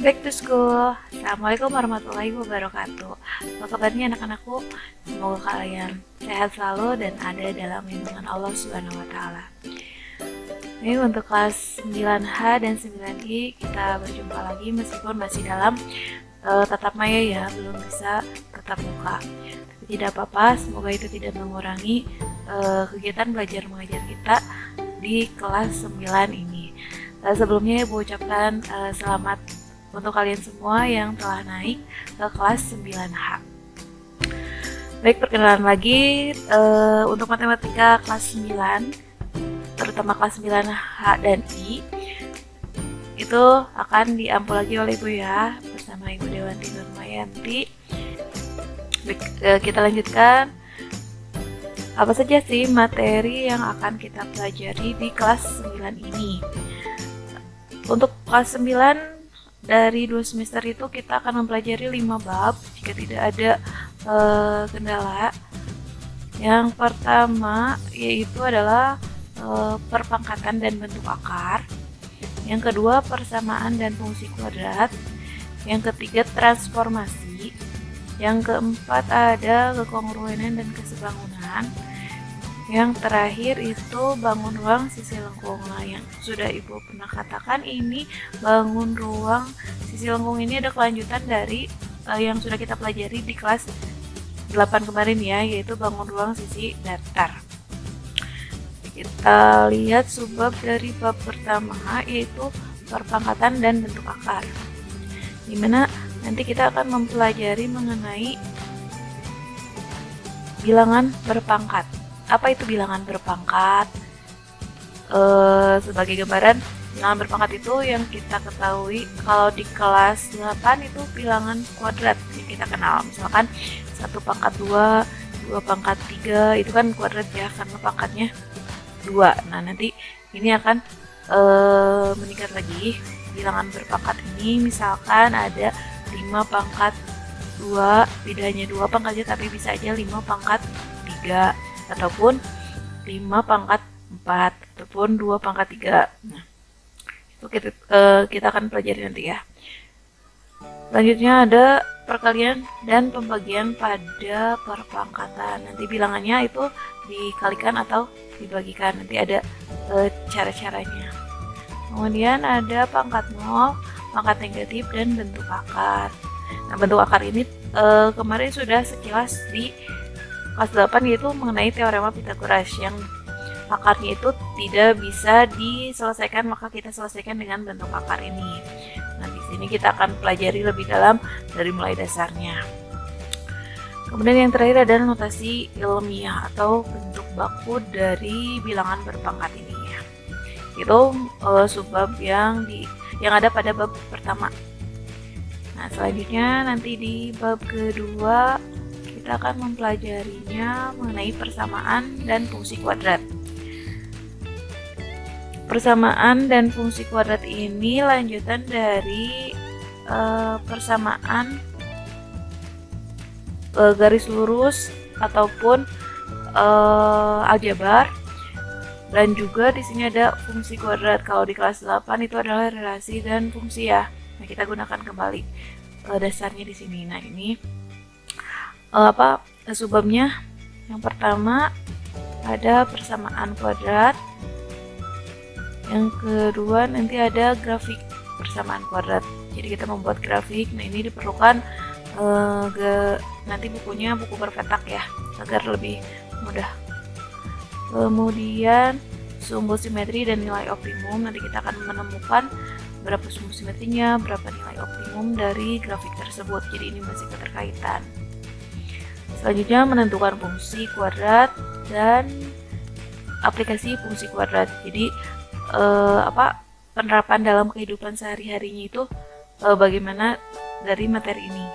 Back to school. Assalamualaikum warahmatullahi wabarakatuh. Apa kabarnya anak-anakku? Semoga kalian sehat selalu dan ada dalam lindungan Allah Subhanahu wa taala. Ini untuk kelas 9H dan 9I kita berjumpa lagi meskipun masih dalam tatap maya ya, belum bisa tatap muka. Tapi tidak apa-apa, semoga itu tidak mengurangi kegiatan belajar mengajar kita di kelas 9 ini. Sebelumnya Ibu ucapkan selamat untuk kalian semua yang telah naik ke kelas 9H. Baik, perkenalan lagi untuk matematika kelas 9, terutama kelas 9H dan I, itu akan diampu lagi oleh Ibu ya, bersama Ibu Dewanti Nurmayanti. Baik, kita lanjutkan. Apa saja sih materi yang akan kita pelajari di kelas 9 ini? Untuk kelas 9 dari 2 semester itu kita akan mempelajari 5 bab jika tidak ada kendala. Yang pertama yaitu adalah perpangkatan dan bentuk akar. Yang kedua persamaan dan fungsi kuadrat. Yang ketiga transformasi. Yang keempat ada kekongruenan dan kesebangunan. Yang terakhir itu bangun ruang sisi lengkung. Nah, yang sudah Ibu pernah katakan ini bangun ruang sisi lengkung ini ada kelanjutan dari yang sudah kita pelajari di kelas 8 kemarin ya, yaitu bangun ruang sisi datar. Kita lihat subbab dari bab pertama yaitu perpangkatan dan bentuk akar, dimana nanti kita akan mempelajari mengenai bilangan berpangkat. Apa itu bilangan berpangkat? Sebagai gambaran, bilangan berpangkat itu yang kita ketahui kalau di kelas 8 itu bilangan kuadrat yang kita kenal. Misalkan 1 pangkat 2, 2 pangkat 3, itu kan kuadrat ya, karena pangkatnya 2. Nah, nanti ini akan meningkat lagi. Bilangan berpangkat ini misalkan ada 5 pangkat 2, tidak hanya 2 pangkatnya tapi bisa aja 5 pangkat 3. Ataupun 5 pangkat 4 ataupun 2 pangkat 3. Nah, itu kita akan pelajari nanti ya. Selanjutnya ada perkalian dan pembagian pada perpangkatan. Nanti bilangannya itu dikalikan atau dibagikan. Nanti ada cara-caranya. Kemudian ada pangkat 0, pangkat negatif, dan bentuk akar. Nah, bentuk akar ini kemarin sudah sekilas di kelas 8 yaitu mengenai teorema Pythagoras yang akarnya itu tidak bisa diselesaikan, maka kita selesaikan dengan bentuk akar ini. Nah, di sini kita akan pelajari lebih dalam dari mulai dasarnya. Kemudian yang terakhir adalah notasi ilmiah atau bentuk baku dari bilangan berpangkat ini ya. Itu subbab yang ada pada bab pertama. Nah, selanjutnya nanti di bab kedua kita akan mempelajarinya mengenai persamaan dan fungsi kuadrat. Persamaan dan fungsi kuadrat ini lanjutan dari persamaan garis lurus ataupun aljabar, dan juga di sini ada fungsi kuadrat. Kalau di kelas 8 itu adalah relasi dan fungsi ya. Nah, kita gunakan kembali dasarnya di sini. Nah, ini subbabnya. Yang pertama ada persamaan kuadrat, yang kedua nanti ada grafik persamaan kuadrat. Jadi kita membuat grafik. Nah, ini diperlukan nanti bukunya buku berpetak ya, agar lebih mudah. Kemudian sumbu simetri dan nilai optimum. Nanti kita akan menemukan berapa sumbu simetrinya, berapa nilai optimum dari grafik tersebut. Jadi ini masih keterkaitan. Selanjutnya menentukan fungsi kuadrat dan aplikasi fungsi kuadrat. Jadi penerapan dalam kehidupan sehari-harinya itu bagaimana dari materi ini.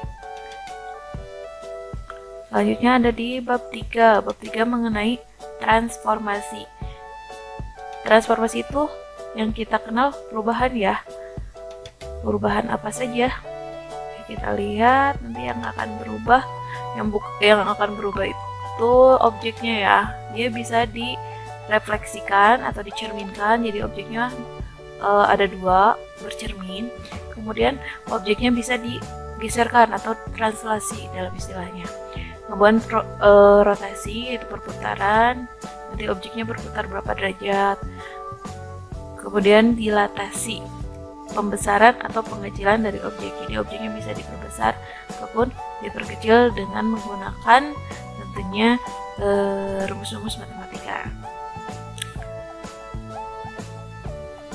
Selanjutnya ada di bab 3. Bab 3 mengenai transformasi. Transformasi itu yang kita kenal perubahan ya. Perubahan apa saja? Kita lihat nanti yang akan berubah. Yang akan berubah itu objeknya ya. Dia bisa direfleksikan atau dicerminkan. Jadi objeknya ada 2 bercermin. kemudian objeknya bisa digeserkan atau translasi dalam istilahnya. Kemudian rotasi itu perputaran, nanti objeknya berputar berapa derajat. Kemudian dilatasi, pembesaran atau pengecilan dari objek. Jadi objeknya bisa diperbesar ataupun diperkecil dengan menggunakan tentunya rumus-rumus matematika.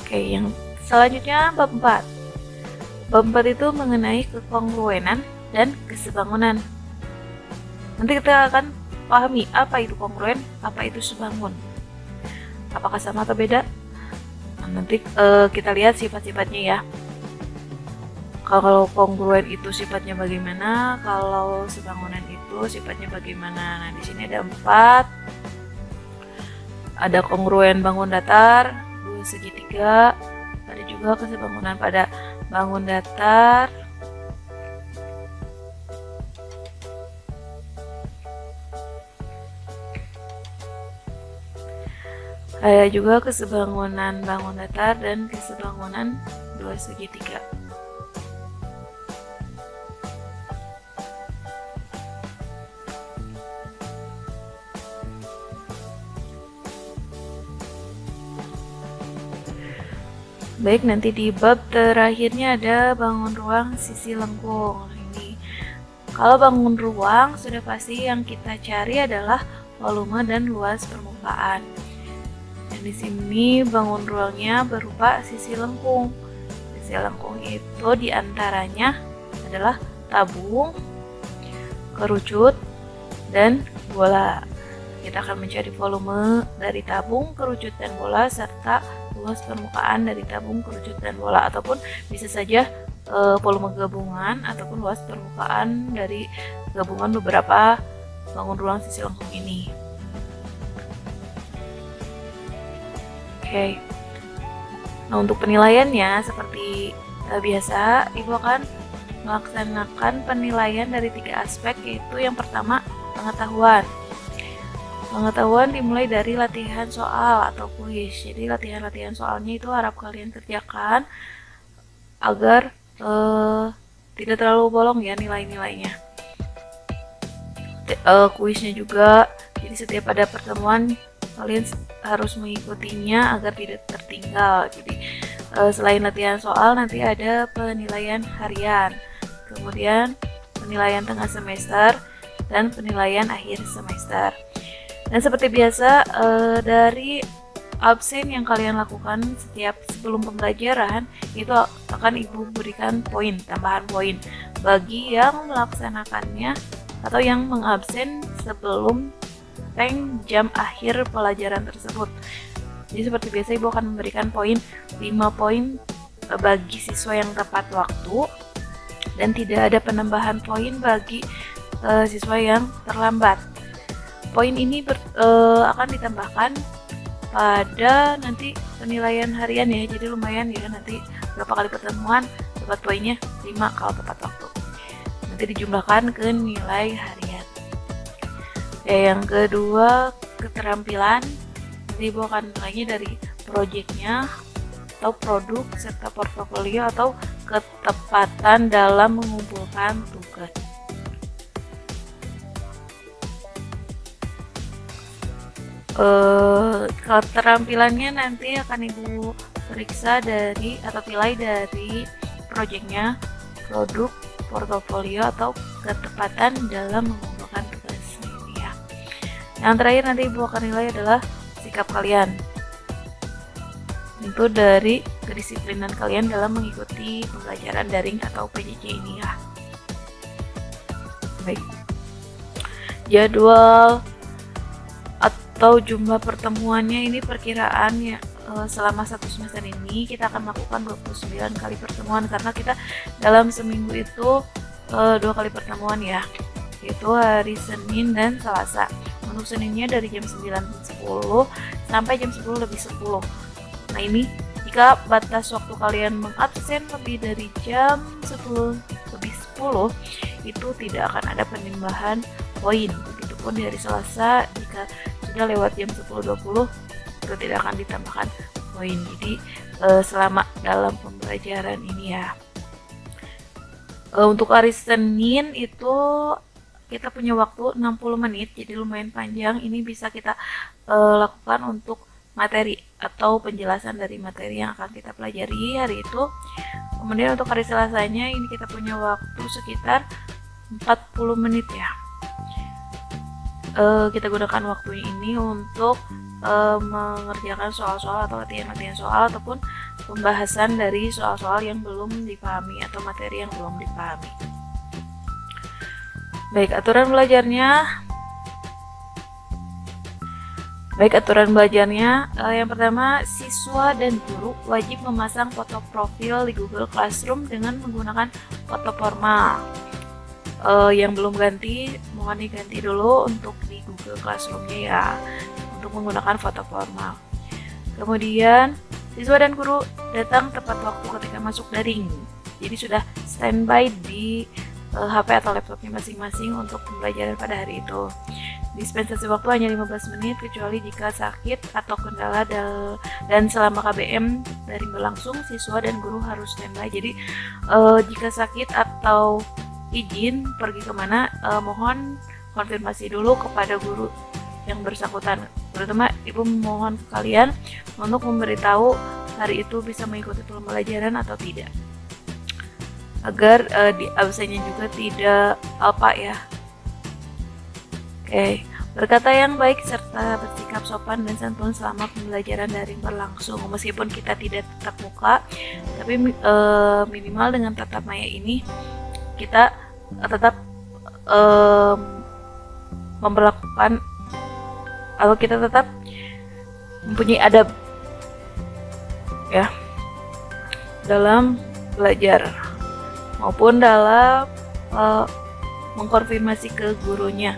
Oke, yang selanjutnya bab 4. Bab 4 itu mengenai kekongruenan dan kesebangunan. Nanti kita akan pahami apa itu kongruen, apa itu sebangun. Apakah sama atau beda? Nah, nanti kita lihat sifat-sifatnya ya. Kalau kongruen itu sifatnya bagaimana, kalau sebangunan itu sifatnya bagaimana. Nah, di sini ada 4. Ada kongruen bangun datar, 2 segitiga, ada juga kesebangunan pada bangun datar. Ada juga kesebangunan bangun datar dan kesebangunan 2 segitiga. Baik, nanti di bab terakhirnya ada bangun ruang sisi lengkung. Ini kalau bangun ruang sudah pasti yang kita cari adalah volume dan luas permukaan. Dan di sini bangun ruangnya berupa sisi lengkung. Sisi lengkung itu diantaranya adalah tabung, kerucut, dan bola. Kita akan mencari volume dari tabung, kerucut, dan bola serta luas permukaan dari tabung, kerucut, dan bola, ataupun bisa saja volume gabungan ataupun luas permukaan dari gabungan beberapa bangun ruang sisi lengkung ini. Oke. Nah, untuk penilaiannya seperti biasa, Ibu akan melaksanakan penilaian dari 3 aspek, yaitu yang pertama pengetahuan. Pengetahuan dimulai dari latihan soal atau kuis. Jadi latihan-latihan soalnya itu harap kalian kerjakan agar tidak terlalu bolong ya nilai-nilainya. Kuisnya juga, jadi setiap ada pertemuan kalian harus mengikutinya agar tidak tertinggal. Jadi selain latihan soal, nanti ada penilaian harian, kemudian penilaian tengah semester, dan penilaian akhir semester. Dan seperti biasa, dari absen yang kalian lakukan setiap sebelum pembelajaran itu akan Ibu berikan poin, tambahan poin bagi yang melaksanakannya atau yang mengabsen sebelum jam akhir pelajaran tersebut. Jadi seperti biasa Ibu akan memberikan poin 5 poin bagi siswa yang tepat waktu dan tidak ada penambahan poin bagi siswa yang terlambat. Poin ini akan ditambahkan pada nanti penilaian harian ya, jadi lumayan ya, nanti berapa kali pertemuan dapat poinnya 5 kalau tepat waktu. Nanti dijumlahkan ke nilai harian. Yang kedua, keterampilan. Nanti Ibu akan nilainya dari proyeknya atau produk serta portofolio atau ketepatan dalam mengumpulkan tugas. Keterampilannya nanti akan Ibu periksa dari atau nilai dari proyeknya, produk, portofolio atau ketepatan dalam mengumpulkan tugas ini ya. Yang terakhir nanti Ibu akan nilai adalah sikap kalian. Itu dari kedisiplinan kalian dalam mengikuti pembelajaran daring atau PJJ ini ya. Baik. Jadwal atau jumlah pertemuannya ini perkiraannya selama 1 semester ini kita akan melakukan 29 kali pertemuan karena kita dalam seminggu itu 2 kali pertemuan ya, yaitu hari Senin dan Selasa. Untuk Seninnya dari jam 9.10 sampai jam 10 lebih 10. Nah ini jika batas waktu kalian mengabsen lebih dari jam 10 lebih 10 itu tidak akan ada penambahan poin. Begitupun di hari Selasa jika sudah lewat jam 10.20 itu tidak akan ditambahkan poin. Jadi selama dalam pembelajaran ini ya. Untuk hari Senin itu kita punya waktu 60 menit, jadi lumayan panjang. Ini bisa kita lakukan untuk materi atau penjelasan dari materi yang akan kita pelajari hari itu. Kemudian untuk hari Selasanya ini kita punya waktu sekitar 40 menit ya. Kita gunakan waktu ini untuk mengerjakan soal-soal atau latihan-latihan soal ataupun pembahasan dari soal-soal yang belum dipahami atau materi yang belum dipahami. Baik, aturan belajarnya, yang pertama, siswa dan guru wajib memasang foto profil di Google Classroom dengan menggunakan foto formal. Yang belum ganti, mohon diganti dulu untuk di Google Classroom-nya ya, untuk menggunakan foto formal. Kemudian, siswa dan guru datang tepat waktu ketika masuk daring. Jadi sudah standby di HP atau laptopnya masing-masing untuk pembelajaran pada hari itu. Dispensasi waktu hanya 15 menit kecuali jika sakit atau kendala dan selama KBM daring berlangsung, siswa dan guru harus standby. Jadi jika sakit atau izin pergi kemana, mohon konfirmasi dulu kepada guru yang bersangkutan. Terutama ibu mohon kalian untuk memberitahu hari itu bisa mengikuti pembelajaran atau tidak, agar di absennya juga tidak apa ya. Oke, berkata yang baik serta bersikap sopan dan santun selama pembelajaran daring berlangsung. Meskipun kita tidak tatap muka, tapi minimal dengan tatap maya ini kita tetap memperlakukan atau kita tetap mempunyai adab ya dalam belajar maupun dalam mengkonfirmasi ke gurunya.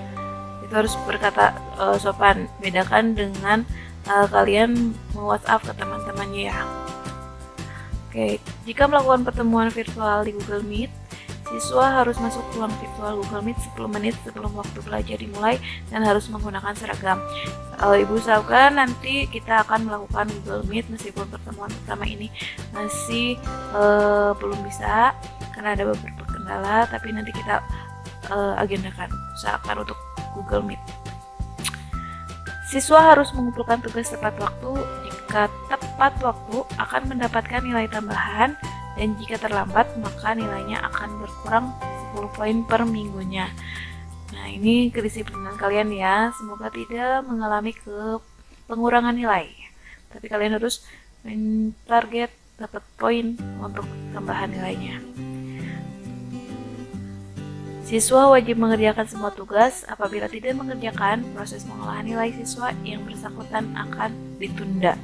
Itu harus berkata sopan. Bedakan dengan kalian WhatsApp ke teman-temannya ya. Oke, jika melakukan pertemuan virtual di Google Meet, siswa harus masuk ruang virtual Google Meet 10 menit sebelum waktu belajar dimulai dan harus menggunakan seragam. Ibu usahakan nanti kita akan melakukan Google Meet meskipun pertemuan pertama ini masih belum bisa karena ada beberapa kendala, tapi nanti kita agendakan, usahakan untuk Google Meet. Siswa harus mengumpulkan tugas tepat waktu. Jika tepat waktu akan mendapatkan nilai tambahan, dan jika terlambat maka nilainya akan berkurang 10 poin per minggunya. Nah, ini kedisiplinan kalian ya, semoga tidak mengalami pengurangan nilai. Tapi kalian harus mentarget dapat poin untuk tambahan nilainya. Siswa wajib mengerjakan semua tugas. Apabila tidak mengerjakan, proses pengolahan nilai siswa yang bersangkutan akan ditunda.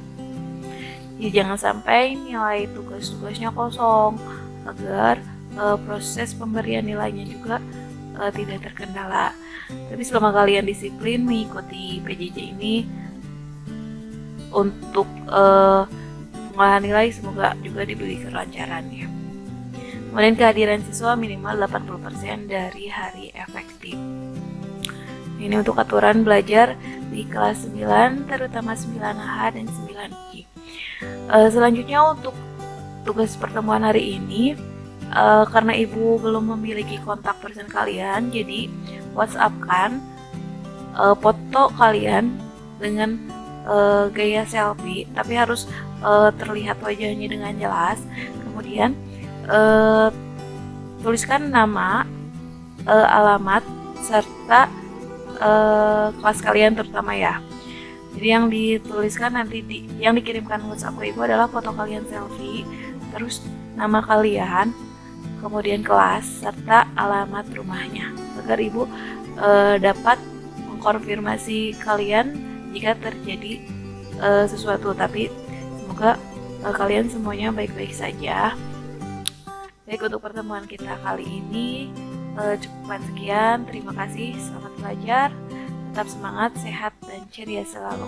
Ya, jangan sampai nilai tugas-tugasnya kosong, agar proses pemberian nilainya juga tidak terkendala. Tapi selama kalian disiplin mengikuti PJJ ini untuk pengolahan nilai, semoga juga diberi kelancaran ya. Kemudian kehadiran siswa minimal 80% dari hari efektif. Ini untuk aturan belajar di kelas 9, terutama 9H dan 9I. Selanjutnya untuk tugas pertemuan hari ini, karena ibu belum memiliki kontak person kalian, jadi WhatsApp-kan foto kalian dengan gaya selfie, tapi harus terlihat wajahnya dengan jelas. Kemudian tuliskan nama, alamat, serta kelas kalian terutama ya. Jadi yang dituliskan nanti yang dikirimkan WhatsApp ke ibu adalah foto kalian selfie, terus nama kalian, kemudian kelas, serta alamat rumahnya, agar ibu dapat mengkonfirmasi kalian jika terjadi sesuatu. Tapi semoga kalian semuanya baik-baik saja. Baik, untuk pertemuan kita kali ini cukup sekian. Terima kasih, selamat belajar, tetap semangat, sehat, dan ceria selalu.